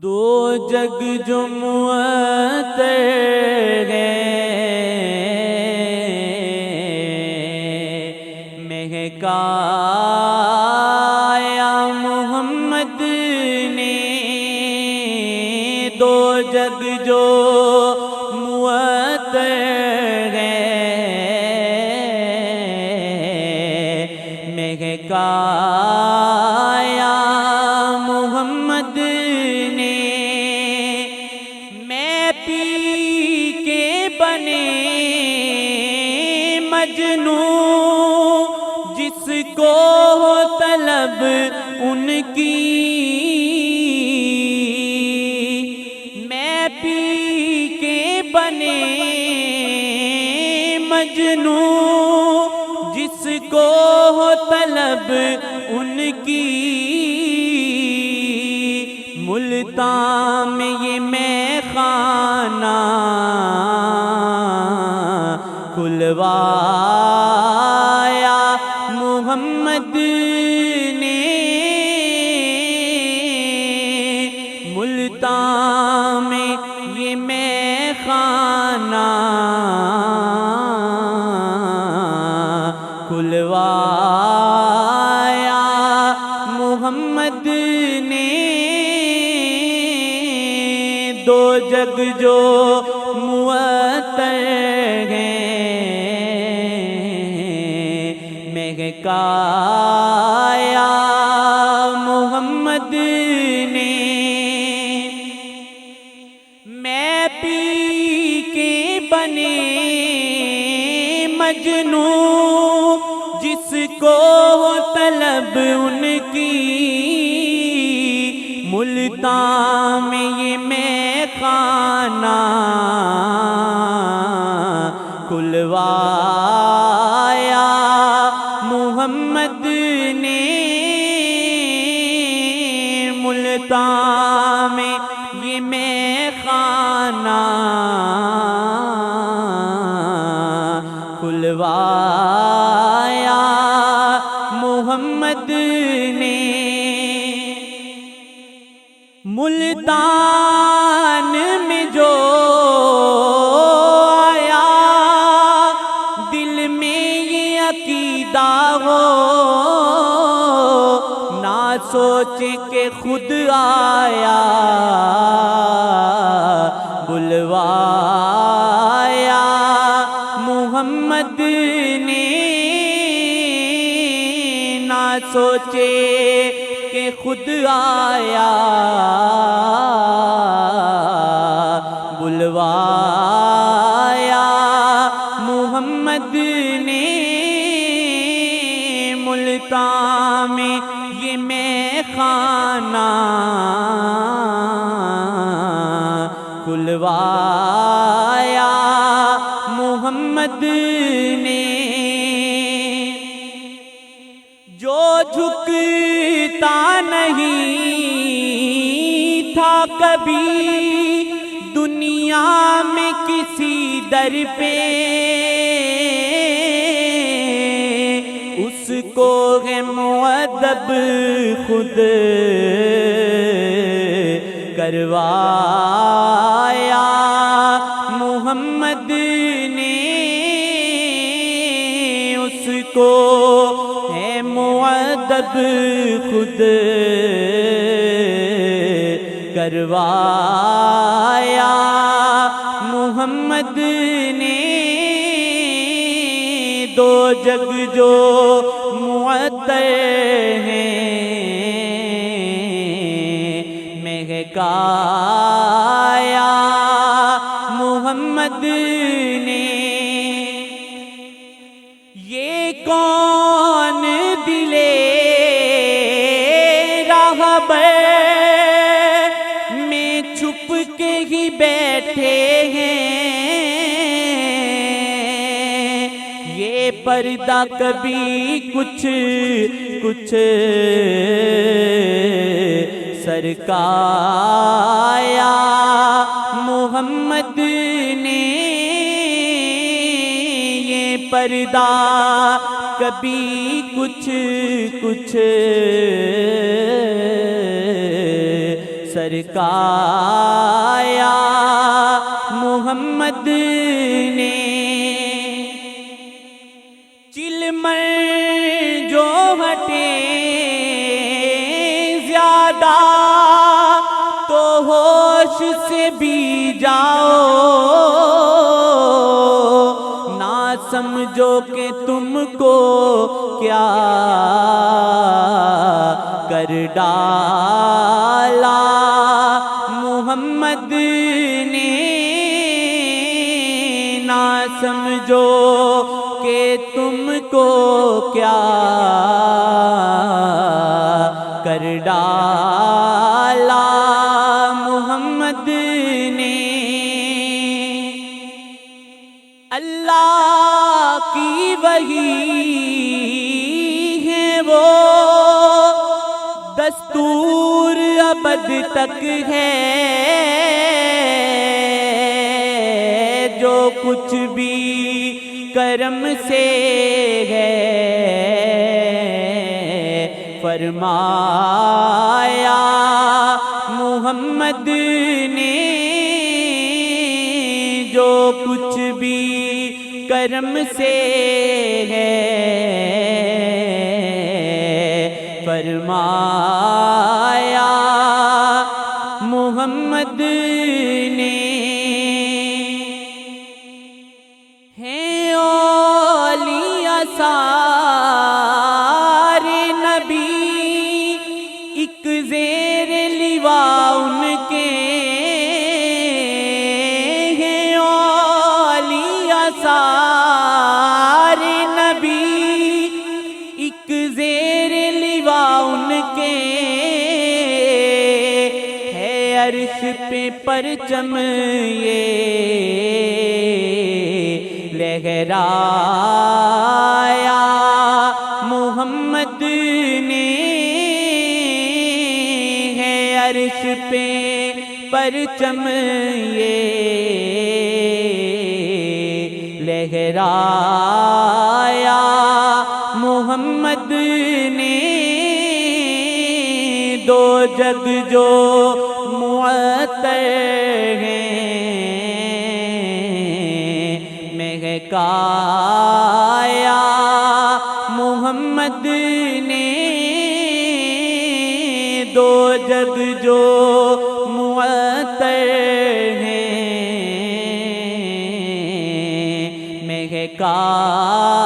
دو جگ جو معطر گئے مہکایا محمد نے، دو جگ جو معطر گئے مہکایا محمد نے، میں پی کے بنے مجنوں جس کو ہو طلب ان کی، میں پی کے بنے مجنوں جس کو ہو طلب ان کی، ملتان میں یہ میں خانہ کھلوایا محمد نے، ملتان میں یہ میں خانہ کھلوایا محمد نے، دو جگ جو معطر گئے مہکایا محمد نے، میں پی کے بنے مجنوں جس کو ہو طلب ان کی، ملتان میں یہ میں خانہ کھلوایا محمد نے، ملتان میں یہ میں خانہ کھلوایا محمد نے، ملتان میں جو آیا دل میں یہ عقیدہ ہو، نہ سوچے کہ خود آیا بلوایا محمد نے، نہ سوچے کہ خود آیا بلوایا محمد نے، ملتان میں یہ میں خانہ کھلوایا محمد نے، جو جھکتا نہیں تھا کبھی دنیا میں کسی در پہ، اس کو ہے مؤدب خود کروایا محمد نے، اس کو ہے مؤدب خود کروایا محمد نے، دو جگ جو معطر ہیں مہکایا محمد نے، یہ کون دلے راہبر میں چھپ کے ہی بیٹھے ہیں، یہ پردہ کبھی کچھ سرکایا محمد نے، یہ پردہ کبھی کچھ سرکایا محمد نے چلمر جو ہٹے زیادہ تو ہوش سے بھی جاؤ، نہ سمجھو کہ تم کو کیا کر ڈالا محمد نے، نہ سمجھو کہ تم کو کیا کر ڈالا محمد نے۔ اللہ کی وحی ہے وہ دستور ابد تک ہے، جو کچھ بھی کرم سے ہے فرمایا محمد نے، جو کچھ بھی کرم سے ہے فرمایا محمد نے۔ ہیں اولیاء سارے نبی ایک زیر لواء ان کے، ہیں اولیاء سارے نبی ایک زیر لواء ان کے، ہے عرش پہ پرچم یہ لہرایا محمد نے، ہے عرش پہ پرچم یہ لہرایا محمد نے۔ دو جگ جو معطر ہیں مہکایا محمد نے، دو جگ جو معطر ہیں مہکایا